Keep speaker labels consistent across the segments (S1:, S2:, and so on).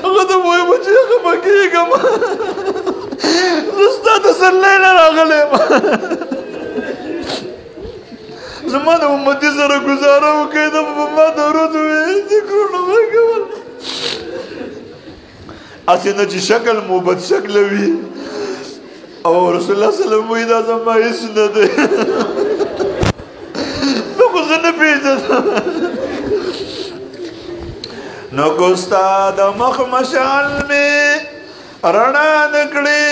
S1: غدا وای بچی خپکیګم زستا د سلې نه راغلم زما د امتی سره گزاره وکړئ د ما درود وي ذکرونه وکول اسنه چې شکل موبت شکل وي او رسول الله صلی الله علیه وسلم وی دا زما هیڅ نه دی نو خو زه نه پیژنم نو کو ستا د مخ مشعل مې رڼا نکړي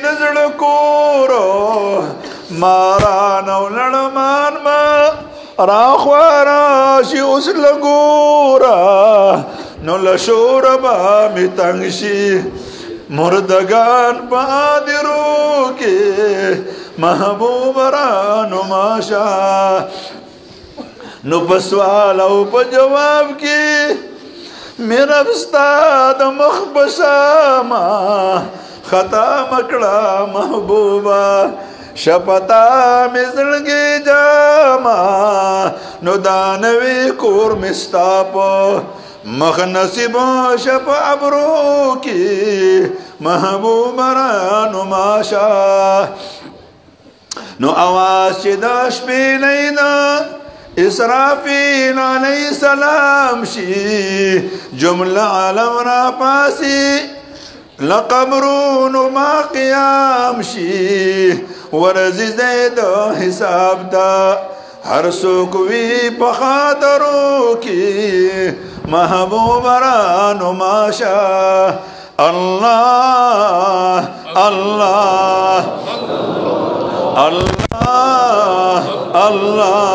S1: د زړه کورو ماران او لړمان ما راخوارا شي اوس لګورا نو لشور با می تنگ شي مردگان پادرو کې محبوب رانو ماشا نو پسوال او په جواب کې میرا بستاد مخ بشاما خطا مکڑا محبوبا شپتا مزلگی جاما نو دانوی کور مستاپو مخ نصیب شپ عبرو کی محبوب رانو ماشا نو آواز چی داش پی لینا اسرافیل علیہ السلام شی جملہ عالم را پاسی لقبرون ما قیام شی ورزی زید حساب دا ہر سوکوی پخاطروں کی محبوب رانو ماشا اللہ اللہ اللہ اللہ